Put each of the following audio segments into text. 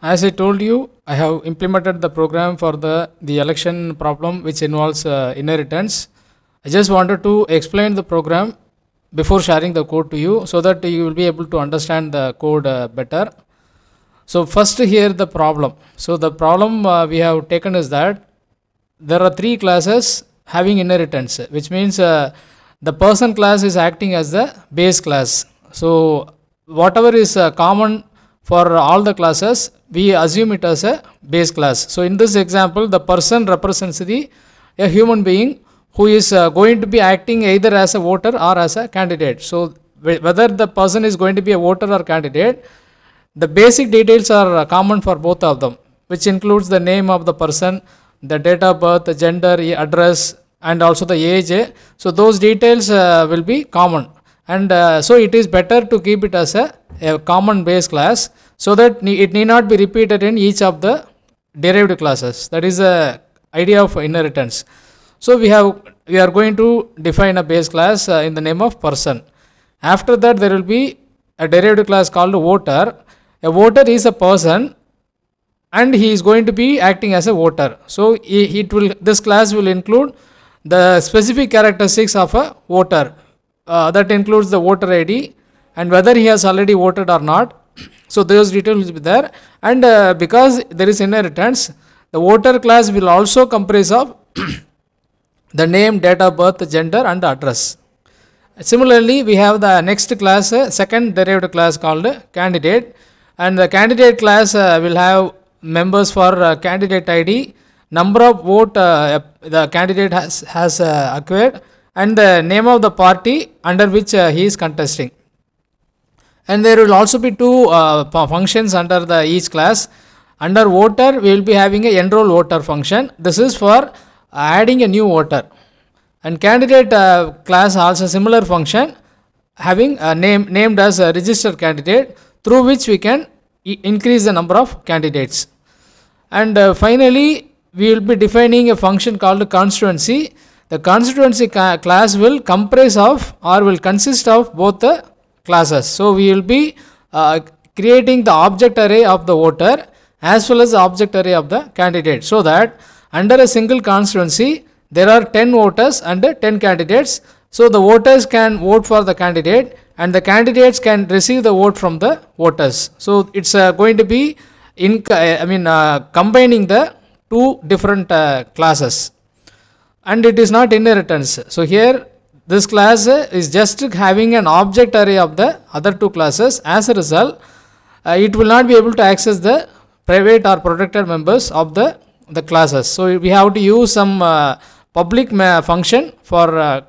As I told you, I have implemented the program for the election problem which involves inheritance. I just wanted to explain the program before sharing the code to you so that you will be able to understand the code better. So first here the problem. So the problem we have taken is that there are three classes having inheritance, which means the person class is acting as the base class. So whatever is common for all the classes, we assume it as a base class. So in this example, the person represents a human being who is going to be acting either as a voter or as a candidate. So whether the person is going to be a voter or candidate, the basic details are common for both of them, which includes the name of the person, the date of birth, the gender, address, and also the age. So those details will be common, and so it is better to keep it as a common base class so that it need not be repeated in each of the derived classes. That is the idea of inheritance. So we are going to define a base class in the name of person. After that, there will be a derived class called voter. A voter is a person and he is going to be acting as a voter. So this class will include the specific characteristics of a voter. That includes the voter ID and whether he has already voted or not. So those details will be there, and because there is inheritance, the voter class will also comprise of the name, date of birth, gender, and address. Similarly, we have the next class, second derived class called candidate, and the candidate class will have members for candidate ID, number of vote the candidate has acquired, and the name of the party under which he is contesting. And there will also be two functions under each class. Under voter, we will be having a enroll voter function. This is for adding a new voter. And candidate class also similar function, having a named as a registered candidate, through which we can increase the number of candidates. And finally, we will be defining a function called constituency. The constituency class will comprise of or will consist of both the classes. So we will be creating the object array of the voter as well as the object array of the candidate, so that under a single constituency there are 10 voters and 10 candidates. So the voters can vote for the candidate and the candidates can receive the vote from the voters. So it's going to be combining the two different classes, and it is not inheritance. So here this class is just having an object array of the other two classes. As a result, it will not be able to access the private or protected members of the classes. So we have to use some public function for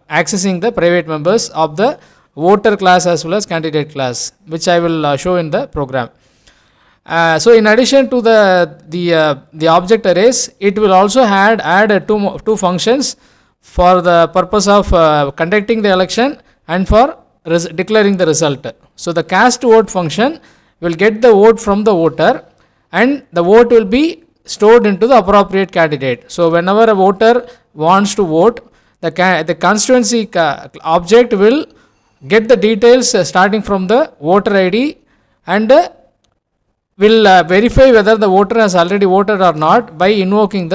accessing the private members of the voter class as well as candidate class, which I will show in the program. So in addition to the object arrays, it will also add two functions for the purpose of conducting the election and for declaring the result. So the cast vote function will get the vote from the voter, and the vote will be stored into the appropriate candidate. So whenever a voter wants to vote, the constituency object will get the details starting from the voter ID and will verify whether the voter has already voted or not by invoking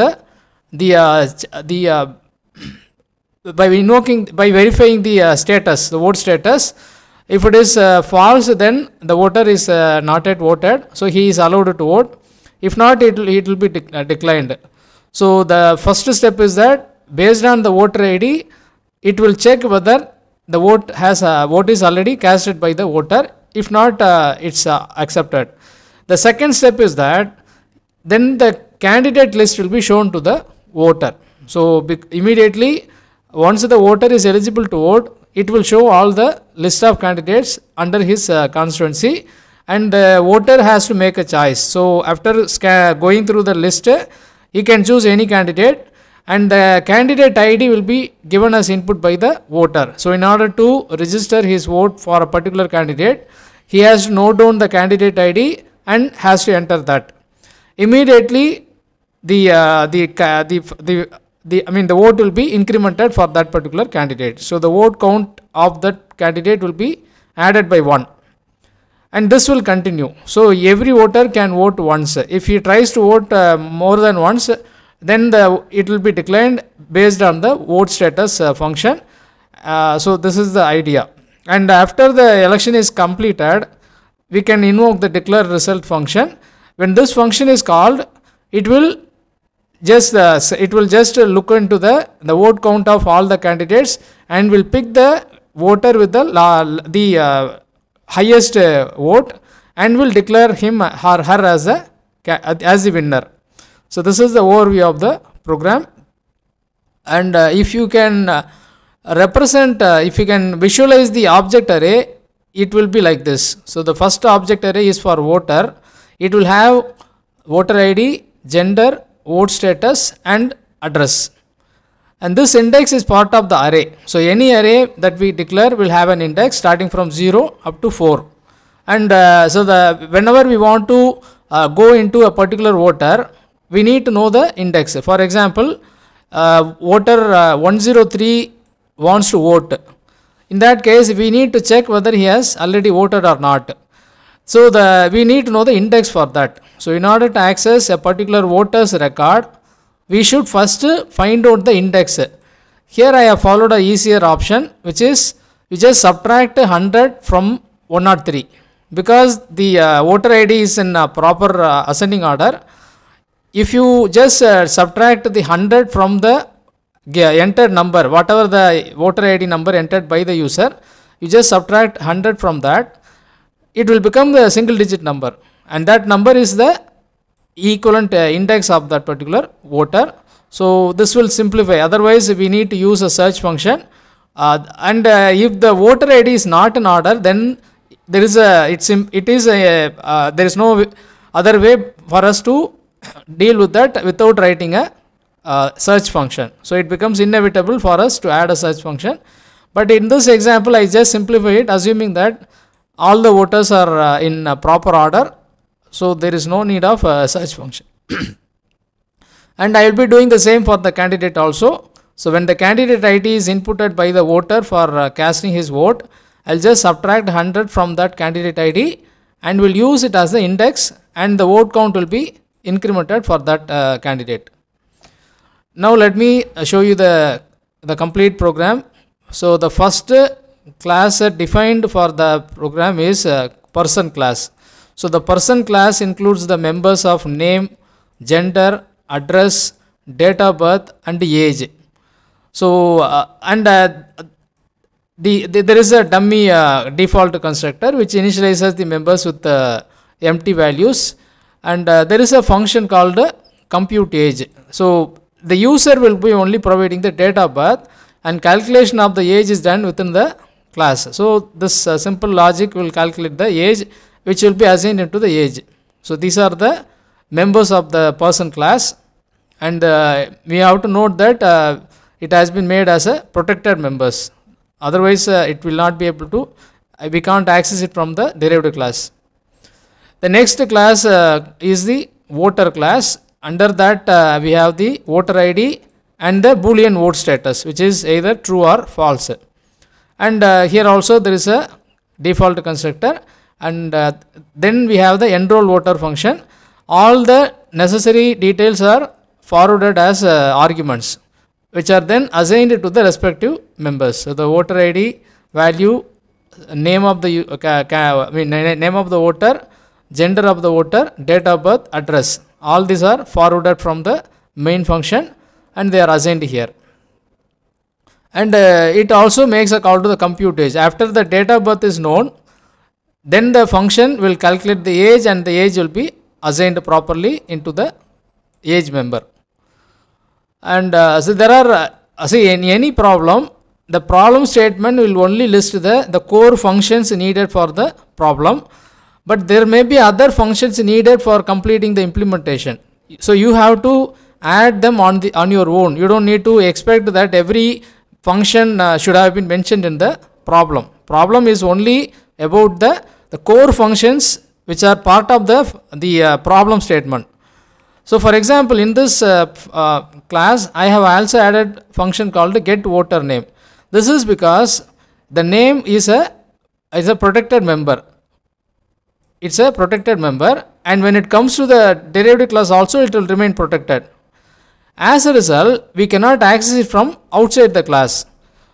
by verifying the status, the vote status. If it is false, then the voter is not yet voted, so he is allowed to vote. If not, it will be declined. So the first step is that based on the voter ID, it will check whether the vote is already casted by the voter. If not, it's accepted. The second step is that then the candidate list will be shown to the voter. So immediately, once the voter is eligible to vote, it will show all the list of candidates under his constituency, and the voter has to make a choice. So after going through the list, he can choose any candidate, and the candidate ID will be given as input by the voter. So in order to register his vote for a particular candidate, he has to note down the candidate ID and has to enter that. Immediately, the vote will be incremented for that particular candidate. So the vote count of that candidate will be added by 1. and this will continue. So every voter can vote once. If he tries to vote more than once, then it will be declined based on the vote status function. So this is the idea. And after the election is completed, we can invoke the declare result function. When this function is called, it will just look into the vote count of all the candidates and will pick the voter with the highest vote and will declare him or her as the winner. So this is the overview of the program. And if you can if you can visualize the object array, it will be like this. So the first object array is for voter. It will have voter ID, gender, vote status and address. And this index is part of the array. So any array that we declare will have an index starting from 0 up to 4. And whenever we want to go into a particular voter, we need to know the index. For example, voter 103 wants to vote. In that case, we need to check whether he has already voted or not. So we need to know the index for that. So in order to access a particular voter's record, we should first find out the index. Here I have followed a easier option, which is we just subtract 100 from 103, because the voter ID is in a proper ascending order. If you just subtract the 100 from the entered number, whatever the voter ID number entered by the user, you just subtract 100 from that, it will become the single digit number, and that number is the equivalent index of that particular voter. So this will simplify. Otherwise we need to use a search function, and if the voter ID is not in order, then there is no other way for us to deal with that without writing a search function. So it becomes inevitable for us to add a search function. But in this example, I just simplify it, assuming that all the voters are in proper order. So there is no need of a search function. And I will be doing the same for the candidate also. So when the candidate ID is inputted by the voter for casting his vote, I will just subtract 100 from that candidate ID and will use it as the index, and the vote count will be incremented for that candidate. Now let me show you the complete program. So the first class defined for the program is person class. So the person class includes the members of name, gender, address, date of birth and age. So there is a dummy default constructor which initializes the members with empty values, and there is a function called compute age. So the user will be only providing the date of birth, and calculation of the age is done within the class. So this simple logic will calculate the age, which will be assigned into the age. So these are the members of the person class, and we have to note that it has been made as a protected members. Otherwise it will not be able to, we can't access it from the derived class. The next class is the voter class. Under that we have the voter ID and the boolean vote status, which is either true or false. And here also there is a default constructor, and then we have the enroll voter function. All the necessary details are forwarded as arguments, which are then assigned to the respective members. So the voter ID value, name of the name of the voter, gender of the voter, date of birth, address, all these are forwarded from the main function and they are assigned here. And it also makes a call to the compute age. After the date of birth is known, then the function will calculate the age, and the age will be assigned properly into the age member. And so there are, in any problem, the problem statement will only list the core functions needed for the problem, but there may be other functions needed for completing the implementation. So you have to add them on your own. You don't need to expect that every function should have been mentioned in the problem. Problem is only about the core functions which are part of the problem statement. So for example, in this class, I have also added function called get voter name. This is because the name is a protected member. it's a protected member, and when it comes to the derivative class also, it will remain protected. As a result, we cannot access it from outside the class.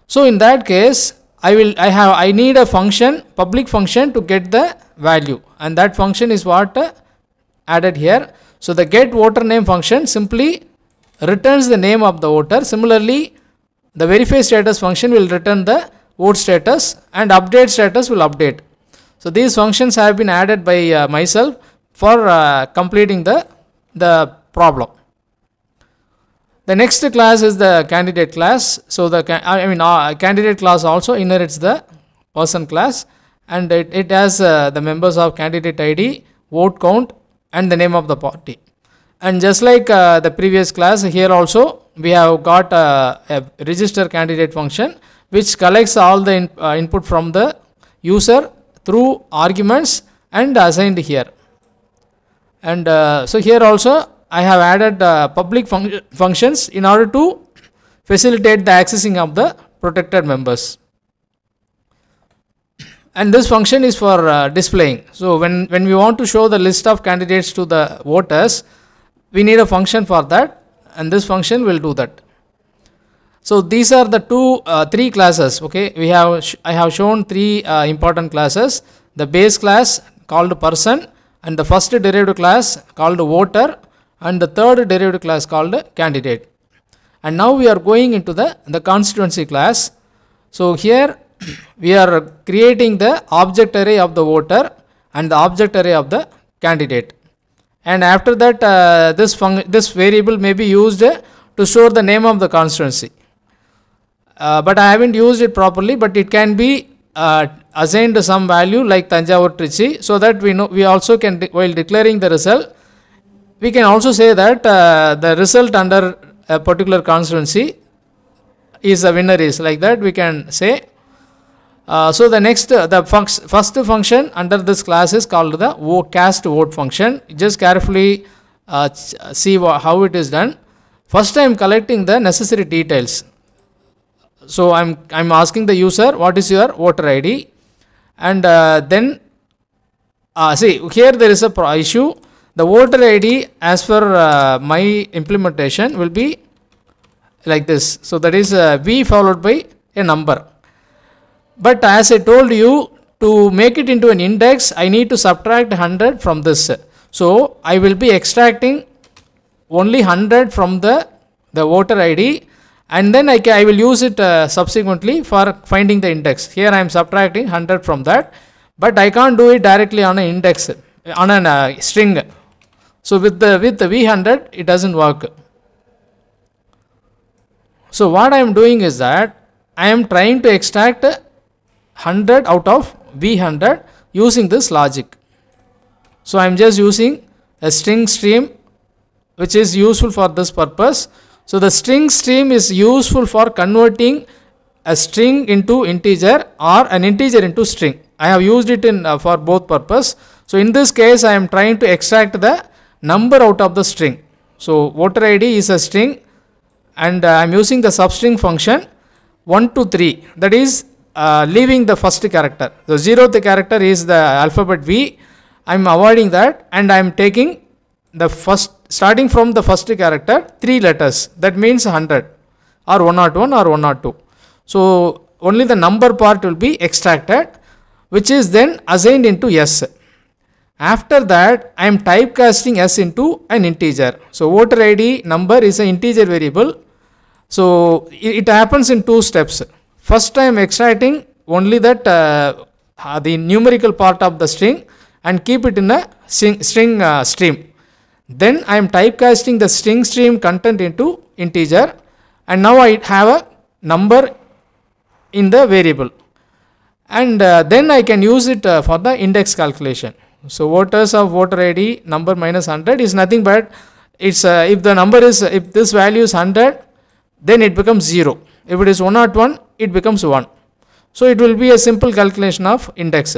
So in that case, I need a function, public function, to get the value, and that function is what added here. So the get voter name function simply returns the name of the voter. Similarly, the verify status function will return the vote status, and update status will update. So these functions have been added by myself for completing the problem. The next class is the candidate class. So the candidate class also inherits the person class, and it has the members of candidate ID, vote count, and the name of the party. And just like the previous class, here also we have got a register candidate function which collects all the input from the user through arguments and assigned here. And so here also I have added public functions in order to facilitate the accessing of the protected members. And this function is for displaying. So when we want to show the list of candidates to the voters, we need a function for that, and this function will do that. So these are the three classes. Okay, I have shown three important classes: the base class called person, and the first derivative class called voter, and the third derivative class called candidate. And now we are going into the constituency class. So here we are creating the object array of the voter and the object array of the candidate. And after that, this variable may be used to store the name of the constituency. But I haven't used it properly, but it can be assigned some value like Thanjavur Trichy, so that we also can, while declaring the result, we can also say that the result under a particular constituency is a winner, is like that we can say. So the first function under this class is called the cast vote function. Just carefully see how it is done. First I am collecting the necessary details. So I'm asking the user, what is your voter ID, and then see here there is a issue. The voter ID as per my implementation will be like this. So that is V followed by a number. But as I told you, to make it into an index, I need to subtract 100 from this. So I will be extracting only 100 from the voter ID, and then I will use it subsequently for finding the index. Here I am subtracting 100 from that, but I can't do it directly on an index, on a string. So with the V100 it doesn't work. So what I am doing is that I am trying to extract 100 out of V100 using this logic. So I am just using a string stream which is useful for this purpose. So the string stream is useful for converting a string into integer or an integer into string. I have used it for both purpose. So in this case I am trying to extract the number out of the string. So voter ID is a string, and I am using the substring function 1 to 3, that is leaving the first character. The 0th character is the alphabet V. I am avoiding that, and I am taking the first, starting from the first character, 3 letters. That means 100 or 101 or 102. So only the number part will be extracted, which is then assigned into S. After that, I am typecasting S into an integer. So voter ID number is an integer variable. So it happens in 2 steps. First I am extracting only that the numerical part of the string and keep it in a string stream. Then I am typecasting the string stream content into integer, and now I have a number in the variable, and then I can use it for the index calculation. So voters of voter ID number minus 100 is nothing but it's if the number is, if this value is 100, then it becomes 0. If it is 101, it becomes 1. So it will be a simple calculation of index.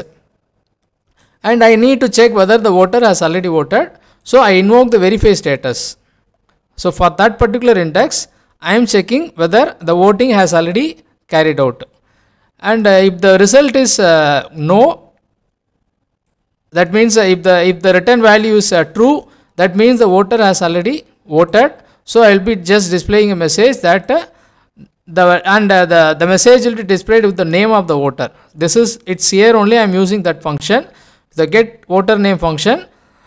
And I need to check whether the voter has already voted. So I invoke the verify status. So for that particular index, I am checking whether the voting has already carried out. And if the result is no, that means if the return value is true, that means the voter has already voted. So I will be just displaying a message that the message will be displayed with the name of the voter. It's here only I am using that function. The get voter name function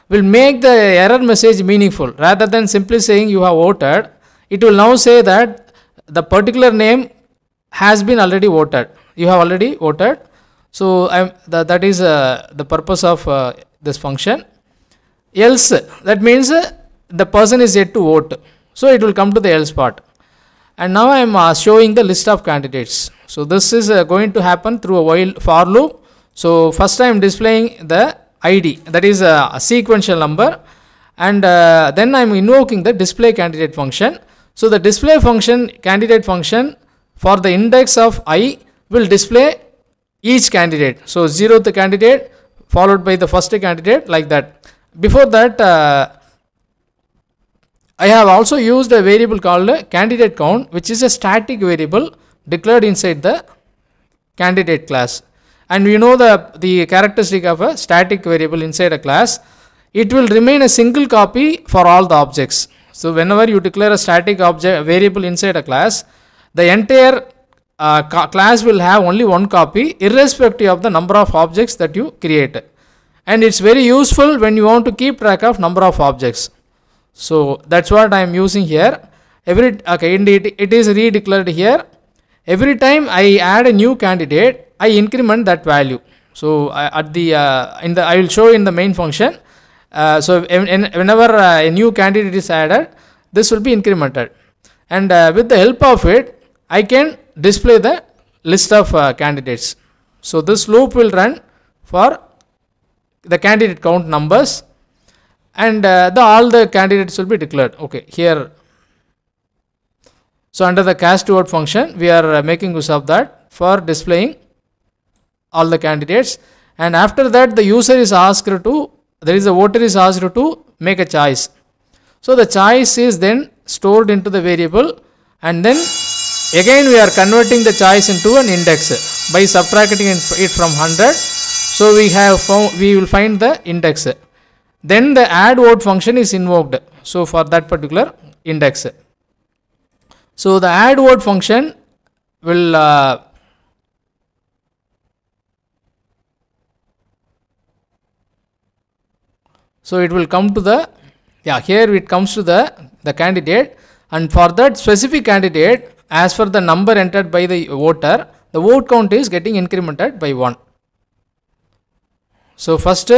will make the error message meaningful. Rather than simply saying you have voted, it will now say that the particular name has been already voted. You have already voted. So that is the purpose of this function. Else, that means the person is yet to vote. So it will come to the else part. And now I am showing the list of candidates. So this is going to happen through a while for loop. So first I am displaying the ID, that is a sequential number, and then I am invoking the display candidate function. So the display function, candidate function, for the index of I will display each candidate. So 0th candidate followed by the first candidate, like that. Before that, I have also used a variable called candidate count, which is a static variable declared inside the candidate class. And we know the characteristic of a static variable inside a class. It will remain a single copy for all the objects. So whenever you declare a static object variable inside a class, the entire class will have only one copy, irrespective of the number of objects that you create. And it's very useful when you want to keep track of number of objects. So that's what I am using here. Indeed it is redeclared here. Every time I add a new candidate, I increment that value. So I will show in the main function. So whenever a new candidate is added, this will be incremented, and with the help of it, I can display the list of candidates. So this loop will run for the candidate count numbers, and all the candidates will be declared. Okay, here. So under the cast word function, we are making use of that for displaying all the candidates, and after that the user is asked to, there is a voter is asked to make a choice. So the choice is then stored into the variable, and then again we are converting the choice into an index by subtracting it from 100. So we will find the index. Then the add word function is invoked. So for that particular index. So the add word function will so it will come to the, here it comes to the candidate, and for that specific candidate, as for the number entered by the voter, the vote count is getting incremented by 1. So first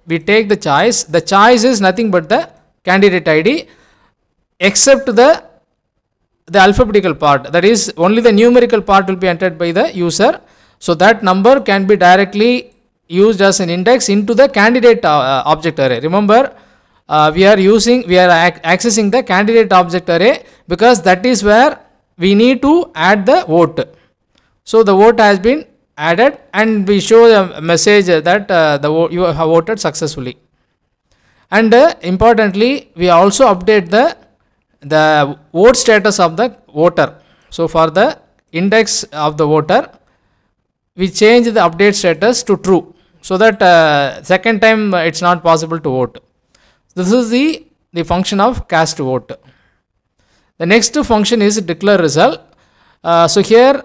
we take the choice. The choice is nothing but the candidate ID, except the alphabetical part, that is only the numerical part will be entered by the user. So that number can be directly used as an index into the candidate object array. Remember, we are accessing the candidate object array because that is where we need to add the vote. So the vote has been added, and we show a message that you have voted successfully. And importantly, we also update the vote status of the voter. So for the index of the voter, we change the update status to true, so that second time it's not possible to vote. This is the function of cast vote. The next function is declare result. So here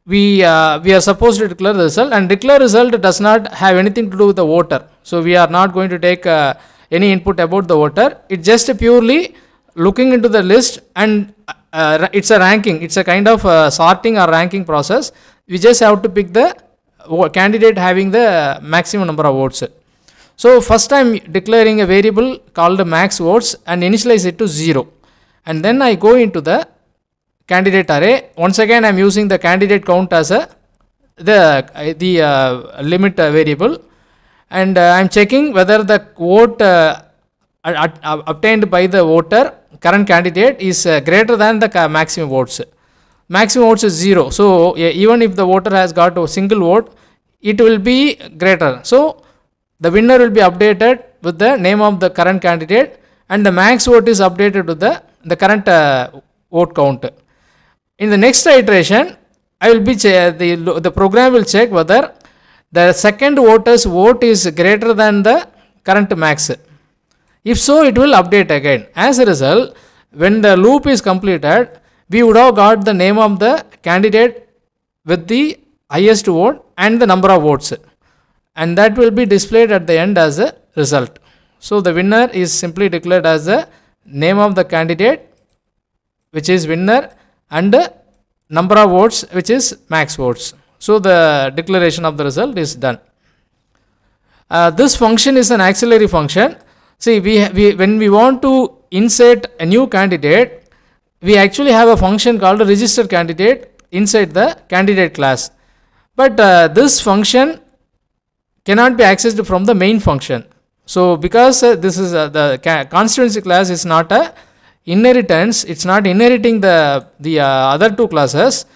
we are supposed to declare the result, and declare result does not have anything to do with the voter. So we are not going to take any input about the voter. It's just purely looking into the list, and it's a ranking. It's a kind of sorting or ranking process. We just have to pick the candidate having the maximum number of votes. So first I am declaring a variable called max votes and initialize it to 0, and then I go into the candidate array. Once again I am using the candidate count as the limit variable, and I am checking whether the vote obtained by the voter current candidate is greater than the maximum votes. Maximum votes is 0. So even if the voter has got a single vote, it will be greater. So the winner will be updated with the name of the current candidate, and the max vote is updated with the current vote count. In the next iteration, I will be the program will check whether the second voter's vote is greater than the current max. If so, it will update again. As a result, when the loop is completed, we would have got the name of the candidate with the highest vote and the number of votes, and that will be displayed at the end as a result. So the winner is simply declared as the name of the candidate, which is winner, and the number of votes, which is max votes. So the declaration of the result is done. This function is an auxiliary function. See, when we want to insert a new candidate, we actually have a function called a register candidate inside the candidate class. But this function cannot be accessed from the main function. So because this is the constituency class is not a inheritance, it's not inheriting the other two classes,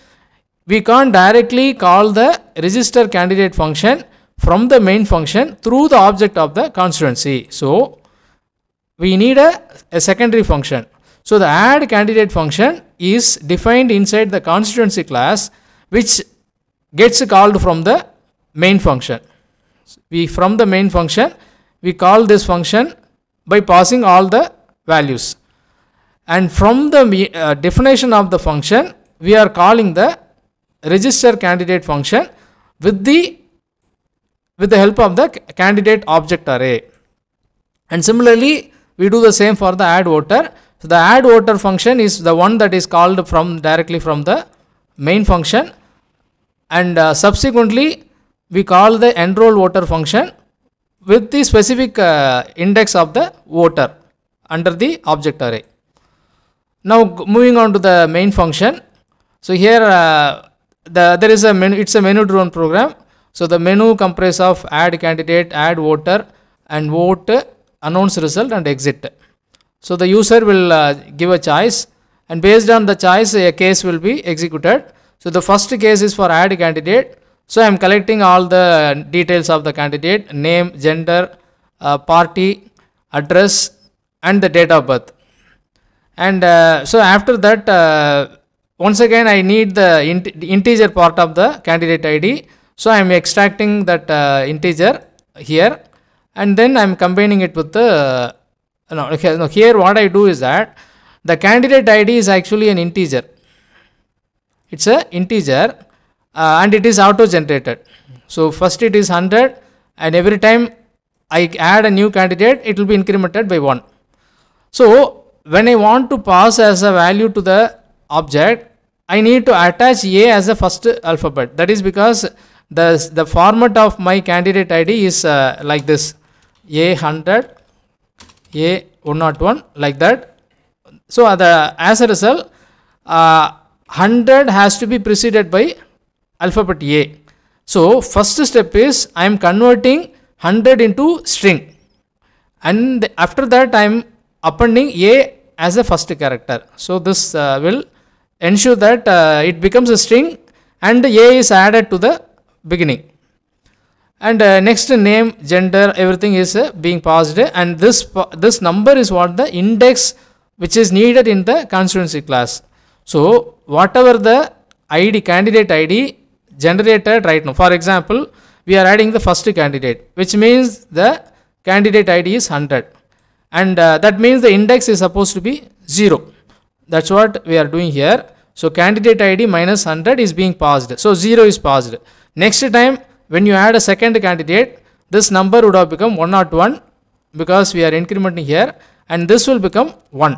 we can't directly call the register candidate function from the main function through the object of the constituency. So we need a secondary function. So the add candidate function is defined inside the constituency class, which gets called from the main function. From the main function, we call this function by passing all the values. And from the definition of the function, we are calling the register candidate function with the help of the candidate object array. And similarly, we do the same for the add voter. So the add voter function is the one that is called directly from the main function, and subsequently we call the enroll voter function with the specific index of the voter under the object array. Now moving on to the main function. So here there is a menu, it's a menu driven program. So the menu comprises of add candidate, add voter, and vote, announce result, and exit. So the user will give a choice, and based on the choice a case will be executed. So the first case is for add candidate. So I am collecting all the details of the candidate: name, gender, party, address, and the date of birth. And so after that, once again I need the integer part of the candidate ID. So I am extracting that integer here, and then I am combining it with the here what I do is that the candidate ID is actually an integer. It's an integer and it is auto generated. So first it is 100, and every time I add a new candidate, it will be incremented by 1. So when I want to pass as a value to the object, I need to attach A as the first alphabet. That is because the format of my candidate ID is like this: A100, A101, like that. So as a result, 100 has to be preceded by alphabet A. So first step is I am converting 100 into string, and after that I am appending A as a first character. So this will ensure that it becomes a string and A is added to the beginning. And next, name, gender, everything is being passed, and this number is what the index which is needed in the constituency class. So whatever the ID, candidate ID generated right now, for example, we are adding the first candidate, which means the candidate ID is 100, and that means the index is supposed to be 0. That's what we are doing here. So candidate ID minus 100 is being passed, so 0 is passed. Next time when you add a second candidate, this number would have become 101 because we are incrementing here, and this will become 1.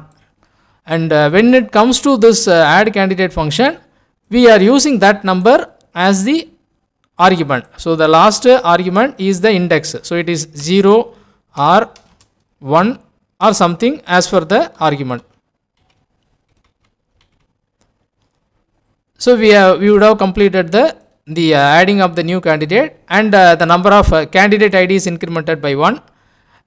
And when it comes to this add candidate function, we are using that number as the argument. So the last argument is the index. So it is 0 or 1 or something as per the argument. So we would have completed the adding of the new candidate, and the number of candidate ID is incremented by 1.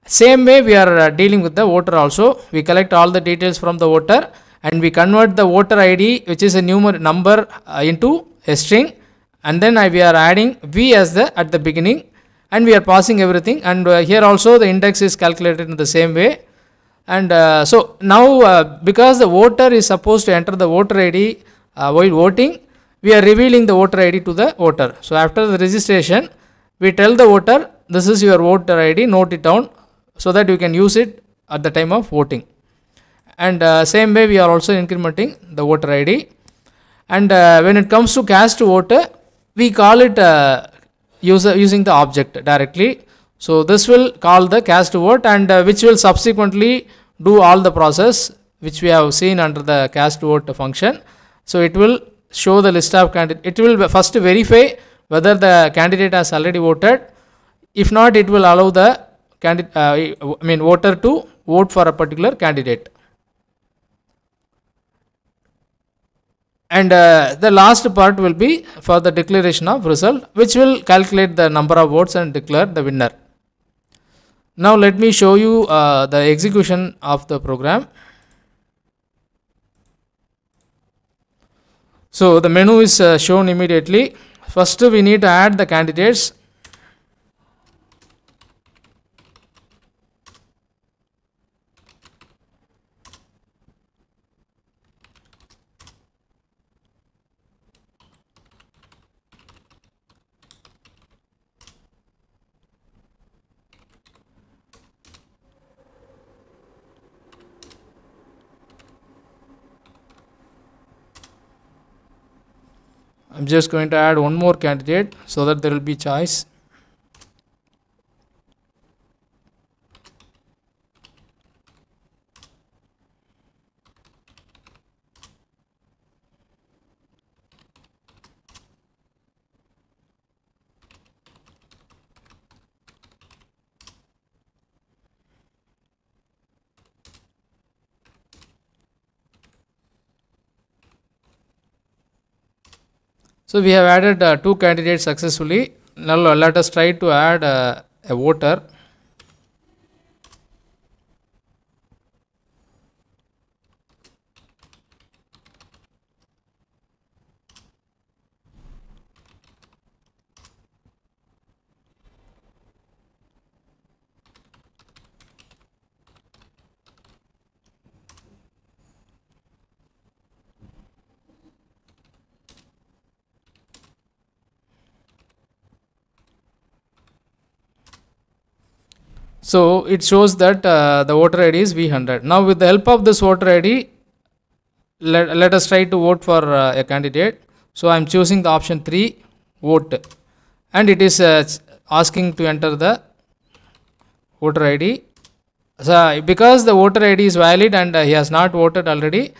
Same way we are dealing with the voter also. We collect all the details from the voter, and we convert the voter ID, which is a number, into a string, and then we are adding V as at the beginning, and we are passing everything, and here also the index is calculated in the same way. And so now because the voter is supposed to enter the voter ID while voting, we are revealing the voter ID to the voter. So after the registration, we tell the voter, this is your voter ID, note it down so that you can use it at the time of voting. And same way we are also incrementing the voter ID. And when it comes to cast voter, we call it using the object directly. So this will call the cast vote, and which will subsequently do all the process which we have seen under the cast vote function. So it will show the list of candidates. It will first verify whether the candidate has already voted. If not, it will allow the voter to vote for a particular candidate. And the last part will be for the declaration of result, which will calculate the number of votes and declare the winner. Now let me show you the execution of the program. So the menu is shown immediately. First we need to add the candidates. I'm just going to add one more candidate so that there will be choice. So we have added 2 candidates successfully. Now let us try to add a voter. So it shows that the voter ID is V100. Now with the help of this voter ID, let us try to vote for a candidate. So I am choosing the option 3, vote, and it is asking to enter the voter ID. So because the voter ID is valid and he has not voted already,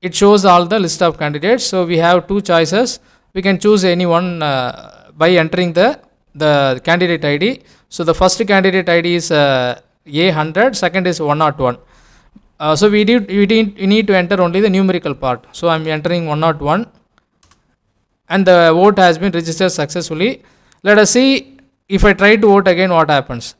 it shows all the list of candidates. So we have 2 choices. We can choose any one by entering the candidate ID. So the first candidate ID is A100, second is 101. So we need to enter only the numerical part. So I am entering 101, and the vote has been registered successfully. Let us see if I try to vote again, what happens.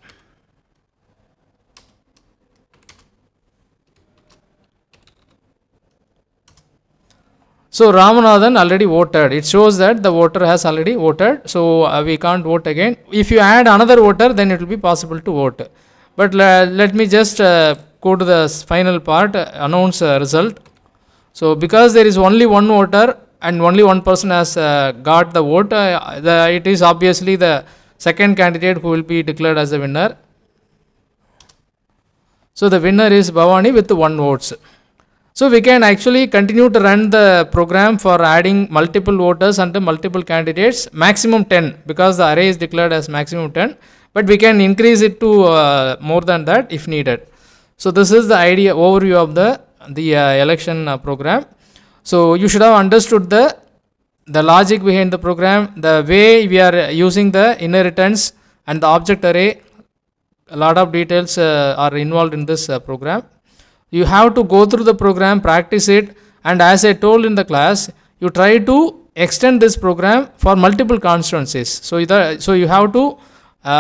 So Ramanathan already voted. It shows that the voter has already voted. So we can't vote again. If you add another voter, then it will be possible to vote. But let me just go to the final part, announce result. So because there is only one voter and only one person has got the vote, it is obviously the second candidate who will be declared as the winner. So the winner is Bhavani with 1 vote. So we can actually continue to run the program for adding multiple voters and multiple candidates, maximum 10, because the array is declared as maximum 10, but we can increase it to more than that if needed. So this is the idea overview of the election program. So you should have understood the logic behind the program, the way we are using the inheritance and the object array. A lot of details are involved in this program. You have to go through the program, practice it, and as I told in the class, you try to extend this program for multiple constituencies. So you have to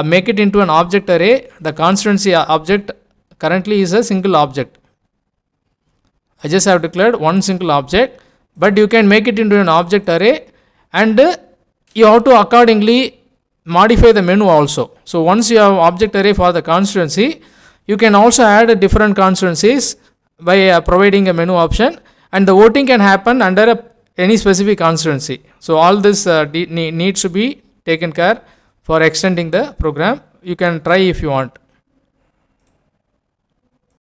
make it into an object array. The constituency object currently is a single object. I just have declared one single object, but you can make it into an object array, and you have to accordingly modify the menu also. So once you have object array for the constituency, you can also add different constituencies by providing a menu option, and the voting can happen under any specific constituency. So all this needs to be taken care for extending the program. You can try if you want.